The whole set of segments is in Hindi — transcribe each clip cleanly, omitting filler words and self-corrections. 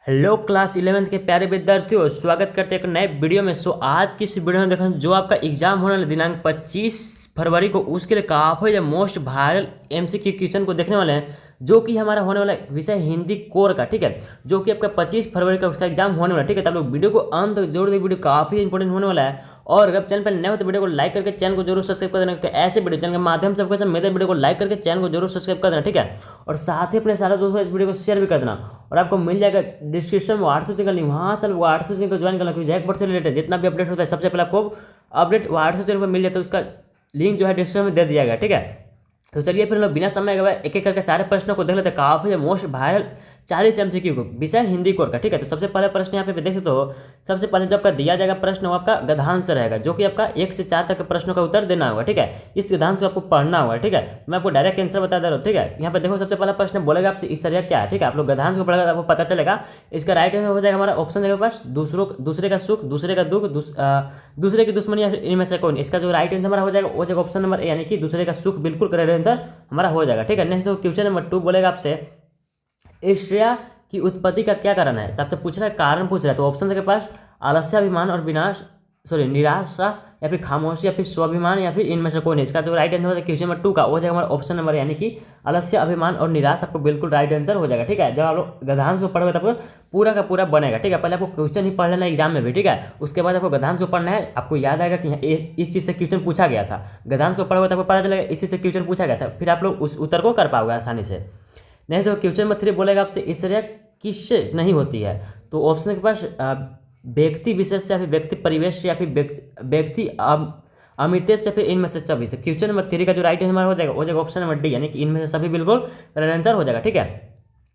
हेलो क्लास 11th के प्यारे विद्यार्थियों, स्वागत करते हैं एक नए वीडियो में। आज की इस वीडियो में देखें जो आपका एग्जाम होने वाला दिनांक 25 फरवरी को, उसके लिए काफ़ी मोस्ट वायरल एमसीक्यू क्वेश्चन को देखने वाले हैं, जो कि हमारा होने वाला विषय हिंदी कोर का। ठीक है, जो कि आपका 25 फरवरी का उसका एग्जाम होने वाला। ठीक है, तो आप लोग वीडियो को अंत तक जरूर देखिए, वीडियो काफ़ी इंपॉर्टेंट होने वाला है। और अगर चैनल पर नए हो तो वीडियो को लाइक करके चैनल को जरूर सब्सक्राइब कर देना, क्योंकि ऐसे वीडियो चैनल के माध्यम से आपको मेरे वीडियो को लाइक करके चैनल को जरूर सब्सक्राइब कर देना। ठीक है, और साथ ही अपने सारे दोस्तों इस वीडियो को शेयर भी कर देना। और आपको मिल जाएगा डिस्क्रिप्शन में व्हाट्सएप चैनल लिंक, वहाँ से व्हाट्सएप चैनल को ज्वाइन करना, क्योंकि जैकपॉट से रिलेटेड जितना भी अपडेट होता है सबसे पहले आपको अपडेट व्हाट्सएप चैनल पर मिल जाता है। उसका लिंक जो है डिस्क्रिप्शन में दे दिया गया। ठीक है, तो चलिए फिर हम लोग बिना समय गवाए एक एक करके सारे प्रश्नों को देख लेते हैं। काफी मोस्ट वायरल 40 एमसीक्यू को विषय हिंदी कोर का। ठीक है, तो सबसे पहले प्रश्न यहाँ पे देख सकते हो। सबसे पहले जो आपका दिया जाएगा प्रश्न वो आपका गद्यांश रहेगा, जो कि आपका 1 से 4 तक के प्रश्नों का उत्तर देना होगा। ठीक है, इस गद्यांश को आपको पढ़ना होगा। ठीक है, मैं आपको डायरेक्ट आंसर बता दे रहा हूँ। ठीक है, यहाँ पे देखो सबसे पहला प्रश्न बोलेगा आपसे ईश्वरिया क्या है। ठीक है, आप लोग गद्यांश को पढ़ेगा आपको पता चलेगा। इसका राइट आंसर हो जाएगा हमारा ऑप्शन देगा पास, दूसरे का सुख, दूसरे का दुख, दूसरे की दुश्मनी, या इनमें से कौन। इसका जो राइट आंसर हमारा हो जाएगा वो जाएगा ऑप्शन नंबर ए, यानी कि दूसरे का सुख बिल्कुल करेक्ट आंसर हमारा हो जाएगा। ठीक है, नेक्स्ट देखो क्वेश्चन नंबर 2 बोलेगा आपसे ईर्ष्या की उत्पत्ति का क्या कारण है। तो आपसे पूछ रहा है, कारण पूछ रहा है, तो ऑप्शन के पास आलस्य, अभिमान और विनाश, सॉरी निराशा, या फिर खामोशी, या फिर स्वाभिमान, या फिर इनमें से कोई नहीं। इसका जो राइट आंसर होता है क्वेश्चन नंबर 2 का वो जाएगा हमारा ऑप्शन नंबर, यानी कि आलस्य, अभिमान और निराश आपको बिल्कुल राइट आंसर हो जाएगा। ठीक है, जब आप लोग गद्यांश को पढ़ोगे तो आपको पूरा का पूरा बनेगा। ठीक है, पहले आपको क्वेश्चन ही पढ़ लेना एग्जाम में भी। ठीक है, उसके बाद आपको गद्यांश को पढ़ना है। आपको याद आएगा कि इस चीज़ से क्वेश्चन पूछा गया था। गद्यांश को पढ़ोगे तो आपको पता चलेगा इस चीज़ से क्वेश्चन पूछा गया था, फिर आप लोग उस उत्तर को कर पाओगे आसानी से। नेक्स्ट देखो क्वेश्चन नंबर 3 बोलेगा आपसे ईर्ष्या किससे नहीं होती है। तो ऑप्शन के पास व्यक्ति विशेष से, या फिर व्यक्ति परिवेश से, या फिर व्यक्ति अमितेश से, फिर इनमें से सभी से। क्वेश्चन नंबर 3 का जो राइट आंसर हो जाएगा वो जाएगा ऑप्शन नंबर डी, यानी कि इनमें से सभी बिल्कुल करेक्ट आंसर हो जाएगा। ठीक है,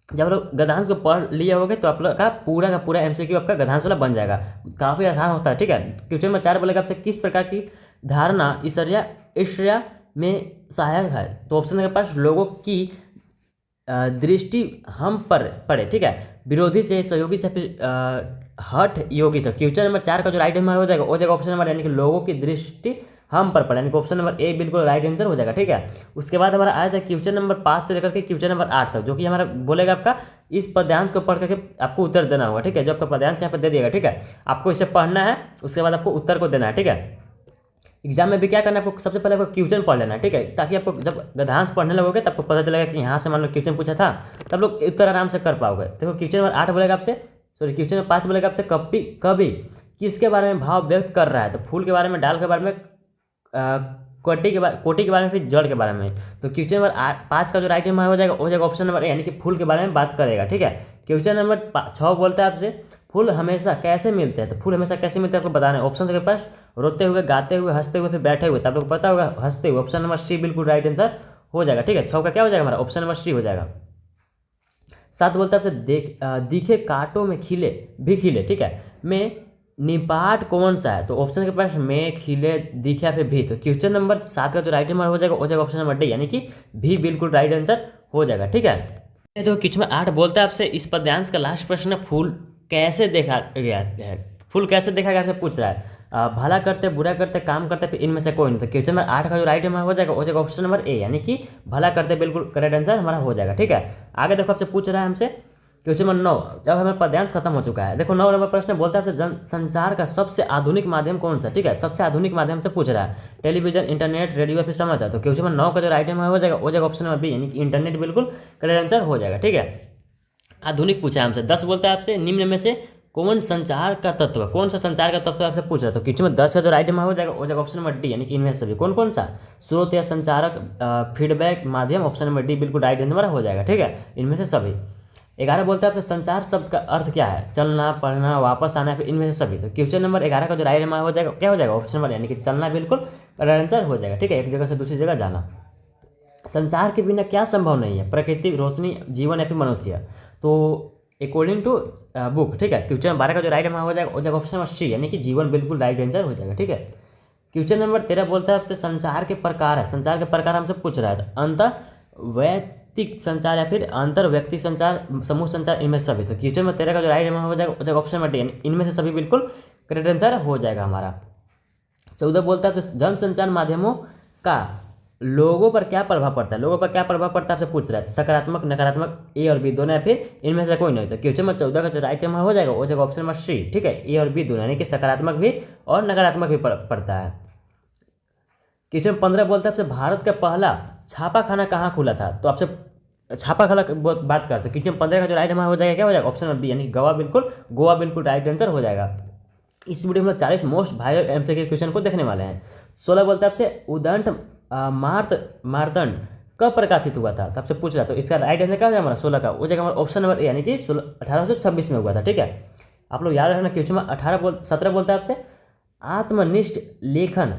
जब आप लोग गद्यांश को पढ़ लिए होगे तो आप लोग का पूरा एमसीक्यू आपका गद्यांश वाला बन जाएगा। काफ़ी आसान होता है। ठीक है, क्वेश्चन नंबर 4 बोलेगा आपसे किस प्रकार की धारणा ईर्ष्या में सहायक है। तो ऑप्शन के पास लोगों की दृष्टि हम पर पड़े। ठीक है, विरोधी से, सहयोगी से, फिर हठ योगी से। क्वेश्चन नंबर 4 का जो राइट आंसर हो जाएगा वो जाएगा ऑप्शन नंबर, यानी कि लोगों की दृष्टि हम पर पड़े, यानी कि ऑप्शन नंबर ए बिल्कुल राइट आंसर हो जाएगा। ठीक है, उसके बाद हमारा आया था क्वेश्चन नंबर 5 से लेकर के क्वेश्चन नंबर 8 तक, जो कि हमारा बोलेगा आपका इस पद्यांश को पढ़ करके आपको उत्तर देना होगा। ठीक है, जो आपका पद्यांश यहाँ पर दे दिएगा। ठीक है, आपको इसे पढ़ना है, उसके बाद आपको उत्तर को देना है। ठीक है, एग्जाम में भी क्या करना है आपको, सबसे पहले आपको क्वेश्चन पढ़ लेना है। ठीक है, ताकि आपको जब गद्यांश पढ़ने लगोगे तब आपको पता चलेगा कि यहाँ से मान लो क्वेश्चन पूछा था, तब लोग उत्तर आराम से कर पाओगे। देखो क्वेश्चन नंबर 8 बोलेगा आपसे, सॉरी क्वेश्चन नंबर 5 बोलेगा आपसे कवि किसके बारे में भाव व्यक्त कर रहा है। तो फूल के बारे में, डाल के बारे में, कोटि के बारे में, फिर जड़ के बारे में। तो क्वेश्चन नंबर 5 का जो राइट आंसर हो जाएगा ऑप्शन नंबर ए, यानी कि फूल के बारे में बात करेगा। ठीक है, क्वेश्चन नंबर 6 बोलता है आपसे फूल हमेशा कैसे मिलते हैं। तो फूल हमेशा कैसे मिलते हैं आपको बताना है। ऑप्शन के पास रोते हुए, गाते हुए, हंसते हुए, फिर बैठे हुए। तब आपको पता होगा हंसते हुए, ऑप्शन नंबर सी बिल्कुल राइट आंसर हो जाएगा। ठीक है, 6 का क्या हो जाएगा हमारा ऑप्शन नंबर सी हो जाएगा। 7 बोलता है आपसे दिखे कांटों में खिले भी खिले। ठीक है, में निपाट कौन सा है। तो ऑप्शन के पास में, खिले, दिखे, या फिर भी। तो क्वेश्चन नंबर 7 का जो राइट आंसर हो जाएगा ऑप्शन नंबर डी, यानी कि भी बिल्कुल राइट आंसर हो जाएगा। ठीक है, तो क्वेश्चन नंबर 8 बोलता है आपसे इस पद्यांश का लास्ट प्रश्न फूल कैसे देखा गया है। फूल कैसे देखा गया आपसे पूछ रहा है। भला करते, बुरा करते, काम करते, फिर इनमें से कोई नहीं। तो क्वेश्चन नंबर 8 का जो राइट आंसर हो जाएगा ऑप्शन नंबर ए, यानी कि भला करते बिल्कुल करेक्ट आंसर हमारा हो जाएगा। ठीक है, आगे देखो आपसे पूछ रहा है हमसे क्वेश्चन नंबर 9, जब हमारा पद्यांश खत्म हो चुका है। देखो 9 नंबर प्रश्न बोलता है आपसे संचार का सबसे आधुनिक माध्यम कौन सा। ठीक है, सबसे आधुनिक माध्यम से पूछ रहा है, टेलीविजन, इंटरनेट, रेडियो, फिर समाचार। तो क्वेश्चन नंबर 9 का जो राइट आंसर हो जाएगा ऑप्शन नंबर बी, यानी कि इंटरनेट बिल्कुल करेक्ट आंसर हो जाएगा। ठीक है, आधुनिक पूछा है हमसे। 10 बोलता है आपसे निम्न में से कौन संचार का तत्व, कौन सा संचार का तत्व आपसे पूछ रहा है। तो क्वेश्चन में 10 का जो राइट आंसर हो जाएगा ऑप्शन नंबर डी, यानी कि इनमें से सभी। कौन कौन सा, स्रोत या संचारक, फीडबैक, माध्यम, ऑप्शन नंबर डी बिल्कुल राइट आंसर हो जाएगा। ठीक है, इनमें से सभी। 11 बोलता है आपसे संचार शब्द का अर्थ क्या है, चलना, पढ़ना, वापस आना, फिर इनमें से सभी। तो क्वेश्चन नंबर 11 का जो राइट आंसर हो जाएगा क्या हो जाएगा ऑप्शन नंबर, यानी कि चलना बिल्कुल करेक्ट आंसर हो जाएगा। ठीक है, एक जगह से दूसरी जगह जाना। संचार के बिना क्या संभव नहीं है, प्रकृति, रोशनी, जीवन, या फिर मनुष्य। तो अकॉर्डिंग टू बुक। ठीक है, क्वेश्चन नंबर 12 का जो राइट आंसर हो जाएगा ऑप्शन नंबर सी, यानी कि जीवन बिल्कुल राइट आंसर हो जाएगा। ठीक है, क्वेश्चन नंबर 13 बोलता है आपसे संचार के प्रकार है। संचार के प्रकार हमसे पूछ रहा है, अंतर वैयक्तिक संचार, या फिर अंतर व्यक्ति संचार, समूह संचार, इनमें सभी। तो क्वेश्चन नंबर 13 का जो राइट आंसर हो जाएगा ऑप्शन नंबर डी, इनमें से सभी बिल्कुल करेक्ट आंसर हो जाएगा हमारा। 14 बोलता है आपसे जनसंचार माध्यमों का लोगों पर क्या प्रभाव पड़ता है, लोगों पर क्या प्रभाव पड़ता है आपसे पूछ रहा है। तो सकारात्मक नकारात्मक ए और बी दोनों है, फिर इनमें से कोई नहीं। तो क्वेश्चन नंबर 14 का जो राइट आंसर हो जाएगा वो जगह ऑप्शन नंबर सी। ठीक है, ए और बी दोनों, यानी कि सकारात्मक भी और नकारात्मक भी पड़ता है। क्वेश्चन 15 बोलता है आपसे भारत का पहला छापा खाना कहाँ खुला था। तो आपसे छापा खाना की बात करते हैं। क्वेश्चन 15 का जो राइट आंसर हो जाएगा क्या हो जाएगा, ऑप्शन नंबर बी, यानी गोवा बिल्कुल राइट आंसर हो जाएगा। इस वीडियो में 40 मोस्ट वायरल एमसीक्यू क्वेश्चन को देखने वाले हैं। 16 बोलता है आपसे उदंत मार्तंड कब प्रकाशित हुआ था। तो आपसे पूछ रहा, तो इसका राइट आंसर क्या हो जाएगा हमारा 16 का, वो जगह हमारा ऑप्शन नंबर ए, यानी कि 1826 में हुआ था। ठीक है, आप लोग याद रखना। क्वेश्चन में 17 बोलता है आपसे आत्मनिष्ठ लेखन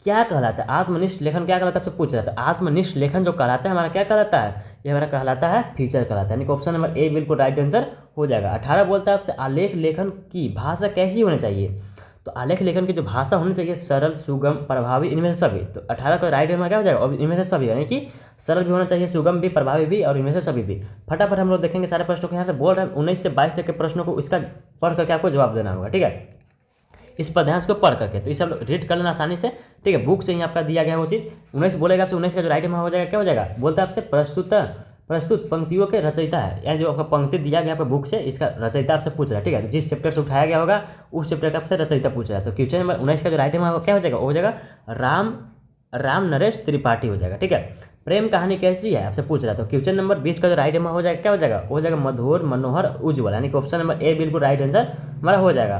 क्या कहलाता है। आत्मनिष्ठ लेखन क्या कहलाता है आपसे पूछ रहा था। आत्मनिष्ठ लेखन जो कहलाता है हमारा क्या कहलाता है, ये हमारा कहलाता है फीचर कहलाता है, यानी कि ऑप्शन नंबर ए बिल्कुल राइट आंसर हो जाएगा। 18 बोलता है आपसे आलेख लेखन की भाषा कैसी होनी चाहिए। तो आलेख लेखन की जो भाषा होनी चाहिए सरल, सुगम, प्रभावी, इनमें से सभी। तो 18 का राइट आंसर क्या हो जाएगा, और इनमें से सभी, यानी कि सरल भी होना चाहिए, सुगम भी, प्रभावी भी, और इनमें से सभी भी। फटाफट हम लोग देखेंगे सारे प्रश्नों को। यहाँ से बोल रहे हैं 19 से 22 तक के प्रश्नों को इसका पढ़ करके आपको जवाब देना होगा। ठीक है, इस पद्यांश को पढ़ करके, तो इसे हम रीड कर लेना आसानी से। ठीक है, बुक से ही आपका दिया गया वो चीज़। 19 बोलेगा आपसे, 19 का जो राइट आंसर हो जाएगा क्या हो जाएगा, बोलता है आपसे प्रस्तुत पंक्तियों के रचयिता है, यानी जो आपका पंक्ति दिया गया आपका बुक से, इसका रचयिता आपसे पूछ रहा है। ठीक है, जिस चैप्टर से उठाया गया होगा उस चैप्टर का आपसे रचयिता पूछ रहा है। तो क्वेश्चन नंबर 19 का जो राइट आंसर क्या हो जाएगा, वो हो जाएगा राम नरेश त्रिपाठी हो जाएगा। ठीक है, प्रेम कहानी कैसी है आपसे पूछ रहा है। तो क्वेश्चन नंबर 20 का जो राइट आंसर हो जाएगा क्या हो जाएगा, हो जाएगा मधुर, मनोहर, उज्ज्वल, यानी कि ऑप्शन नंबर ए बिल्कुल राइट आंसर हमारा हो जाएगा।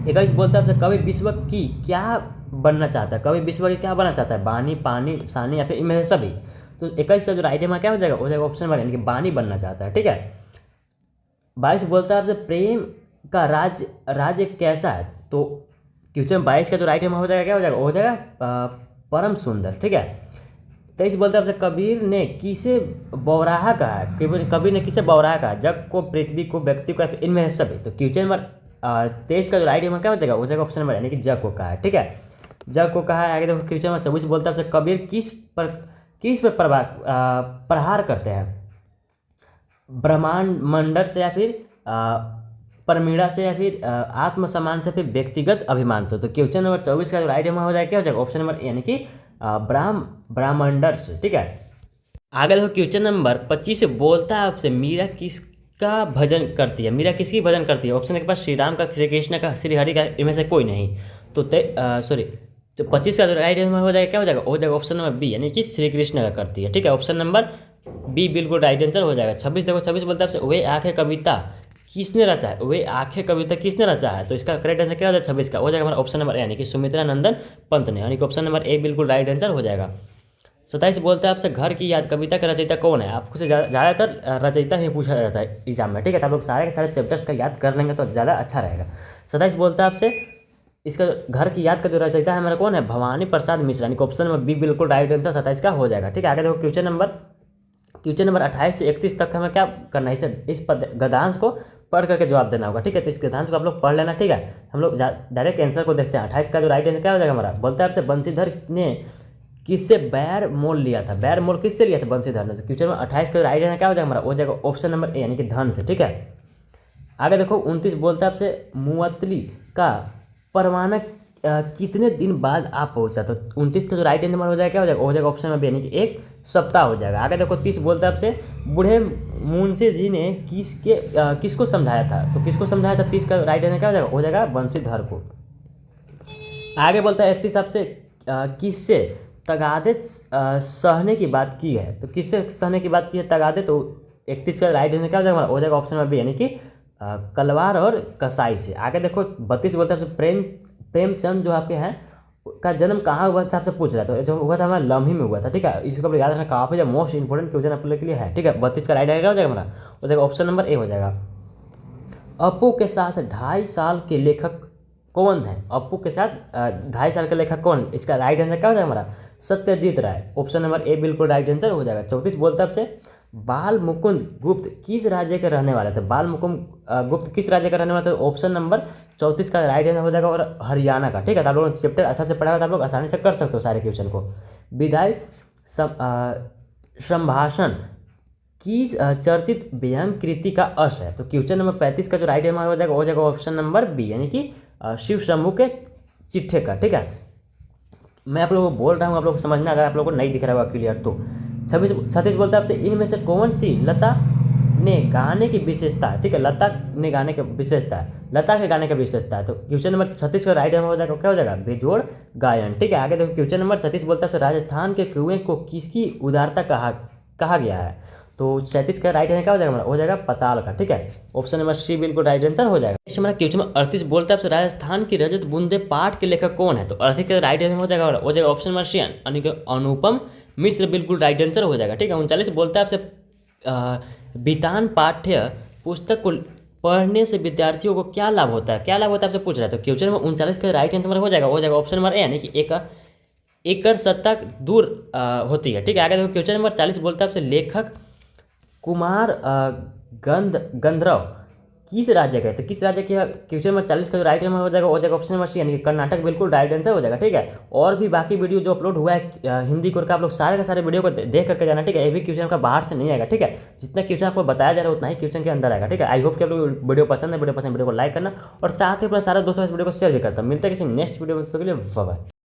21 बोलता है आपसे कवि विश्व की क्या बनना चाहता है। कवि विश्व की क्या बनना चाहता है, बानी, पानी, सानी, या फिर इनमें से सभी। तो 21 का जो राइट आंसर क्या हो जाएगा ऑप्शन नंबर, यानी कि बानी बनना चाहता है। ठीक है, 22 बोलता है आपसे प्रेम का राज्य कैसा है। तो क्वेश्चन 22 का जो राइट आंसर हो जाएगा क्या हो जाएगा, हो जाएगा परम सुंदर। ठीक है, 23 बोलता है आपसे कबीर ने किसे बौराहा कहा है। कबीर ने किसे बौराहा कहा, जग को, पृथ्वी को, व्यक्ति को, इनमें से सभी। तो क्वेश्चन नंबर 23 का जो राइट आंसर क्या हो जाएगा, हो जाएगा ऑप्शन नंबर, यानी कि जग को कहा है। ठीक है, जग को कहा है। आगे देखो क्वेश्चन नंबर 24 बोलता है आपसे कबीर किस पर प्रहार करते हैं। ब्रह्मांड मंडल से, या फिर परमीड़ा से, या फिर आत्मसम्मान से, फिर व्यक्तिगत अभिमान से। तो क्वेश्चन नंबर 24 का जो राइट आंसर हो जाएगा क्या हो जाएगा, ऑप्शन नंबर, यानी कि ब्राह्मंडर से। ठीक है, आगे देखो क्वेश्चन नंबर 25 बोलता है आपसे मीरा किसका भजन करती है। मीरा किसकी भजन करती है। ऑप्शन के पास श्री राम का, श्री कृष्ण का, श्री हरि का, इनमें से कोई नहीं। तो 25 का जो राइट आंसर हो जाएगा क्या हो जाएगा, हो जाएगा ऑप्शन नंबर बी, यानी कि श्री कृष्ण का करती है। ठीक है, ऑप्शन नंबर बी बिल्कुल राइट आंसर हो जाएगा। 26 देखो, 26 बोलता है आपसे वे आंखें कविता किसने रचा है। वे आंखें कविता किसने रचा है। तो इसका करेक्ट आंसर क्या हो जाएगा 26 का, हो जाएगा हमारा ऑप्शन नंबर, यानी कि सुमित्रा नंदन पंत ने, यानी कि ऑप्शन नंबर ए बिल्कुल राइट आंसर हो जाएगा। 27 बोलता है आपसे घर की याद कविता का रचयिता कौन है। आपको से ज़्यादातर रचयिता ही पूछा जाता है एग्जाम में। ठीक है, तो आप लोग सारे के सारे चैप्टर्स का याद कर लेंगे तो ज़्यादा अच्छा रहेगा। 27 बोलता है आपसे इसका घर की याद का जो रचयिता है हमारा कौन है, भवानी प्रसाद मिश्रा, यानी कि ऑप्शन नंबर बी बिल्कुल राइट आंसर 27 का हो जाएगा। ठीक है, आगे देखो क्वेश्चन नंबर 28 से 31 तक हमें क्या करना है, इस गद्यांश को पढ़ करके जवाब देना होगा। ठीक है, तो इस गद्यांश को आप लोग पढ़ लेना। ठीक है, हम लोग डायरेक्ट आंसर को देखते हैं। 28 का जो राइट आंसर क्या हो जाएगा हमारा, बोलता है आपसे बंशीधर ने किससे बैर मोल लिया था। बैर मोल किससे लिया था, बंशीधर ने। तो क्वेश्चन में 28 का राइट आंसर क्या हो जाएगा हमारा, हो जाएगा ऑप्शन नंबर ए, यानी कि धन से। ठीक है, आगे देखो 29 बोलता है आपसे मुअत्तली का परवाना कितने दिन बाद आप पहुंचा। तो 29 का जो राइट आंसर हो जाएगा क्या हो जाएगा, हो जाएगा ऑप्शन नंबर बी, यानी कि एक सप्ताह हो जाएगा। आगे देखो 30 बोलता है आपसे बूढ़े मुंशी जी ने किसको समझाया था। तो किसको समझाया था, 30 का राइट आंसर क्या हो जाएगा, हो जाएगा बंशीधर को। आगे बोलता है 31 आपसे किससे तगादे सहने की बात की है। तो किससे सहने की बात की है तगादे। तो 31 का राइट आंसर क्या हो जाएगा, हो जाएगा ऑप्शन नंबर बी, यानी कि कलवार और कसाई से। आगे देखो 32 बोलता है प्रेमचंद जो आपके हैं का जन्म कहाँ हुआ था आपसे पूछ रहा था। जो हुआ था हमारा लम्ही में हुआ था। ठीक है, इसको याद रखना, काफ़ी जो मोस्ट इंपोर्टेंट क्वेश्चन आप लोग के लिए है। ठीक है, 32 का राइट आएगा हो जाएगा हमारा, हो जाएगा ऑप्शन नंबर ए हो जाएगा। अपू के साथ 2.5 साल के लेखक कौन है। अपू के साथ 2.5 साल के लेखक कौन, इसका राइट आंसर क्या हो जाएगा हमारा, सत्यजीत राय, ऑप्शन नंबर ए बिल्कुल राइट आंसर हो जाएगा। 34 बोलता है आपसे बाल मुकुंद गुप्त किस राज्य के रहने वाले थे। बाल मुकुंद गुप्त किस राज्य का रहने वाले थे, ऑप्शन नंबर 34 का राइट आंसर हो जाएगा, और हरियाणा का। ठीक है, तो आप लोगों ने चैप्टर अच्छा से पढ़ा हुआ तो आप लोग आसानी से कर सकते हो सारे क्वेश्चन को। विधायी संभाषण की चर्चित व्यंग कृति का अश है। तो क्वेश्चन नंबर 35 का जो राइट आंसर हो जाएगा ऑप्शन नंबर बी, यानी कि शिव शंभू के चिट्ठे का। ठीक है, मैं आप लोगों को बोल रहा हूँ, आप लोग को समझना, अगर आप लोगों को नहीं दिख रहा होगा क्लियर तो। छब्बीस सतीश बोलता है आपसे, इनमें से कौन सी लता ने गाने की विशेषता है, ठीक है, लता ने गाने की विशेषता है, लता के गाने की विशेषता है। तो क्वेश्चन नंबर 36 का राइट आंसर हो जाएगा, क्या हो जाएगा, बेजोड़ गायन। ठीक है, आगे देखो क्वेश्चन नंबर 37 बोलता है राजस्थान के कुएं को किसकी उदारता कहा कहा गया है। तो 37 का राइट आंसर क्या हो जाएगा हमारा, हो जाएगा पताल का। ठीक है, ऑप्शन नंबर सी बिल्कुल राइट आंसर हो जाएगा। नेक्स्ट हमारा क्वेश्चन नंबर 38 बोलता है राजस्थान की रजत बूंदे पाठ के लेखक कौन है। तो 38 का राइट आंसर हो जाएगा ऑप्शन नंबर सी यानी कि अनुपम मिश्र बिल्कुल राइट आंसर हो जाएगा। ठीक है, 39 बोलता है आपसे वितान पाठ्य पुस्तक को पढ़ने से विद्यार्थियों को क्या लाभ होता है, क्या लाभ होता है आपसे पूछ रहा है। तो क्वेश्चन नंबर 39 का राइट आंसर हो जाएगा ऑप्शन नंबर ए यानी कि एक एकड़ सत्ता दूर होती है। ठीक है, आगे देखो क्वेश्चन नंबर 40 बोलता है आपसे लेखक कुमार गंधर्व किस राज्य के, तो किस राज्य के, क्वेश्चन नंबर 40 का जो राइट आंसर हो जाएगा ऑप्शन नंबर सी यानी कि कर्नाटक बिल्कुल राइट आंसर हो जाएगा। ठीक है, और भी बाकी वीडियो जो अपलोड हुआ है हिंदी कोर का, आप लोग सारे के सारे वीडियो को देख करके जाना। ठीक है, ये भी क्वेश्चन आपका बाहर से नहीं आएगा। ठीक है, जितना क्वेश्चन आपको बताया जा रहा है उतना ही क्वेश्चन के अंदर आएगा। ठीक है, आई होप कि आप लोग वीडियो पसंद है वीडियो को लाइक करना और साथ ही अपने सारे दोस्तों इस वीडियो को शेयर भी करता। मिलता है किसी नेक्स्ट वीडियो में, तो के लिए बाय।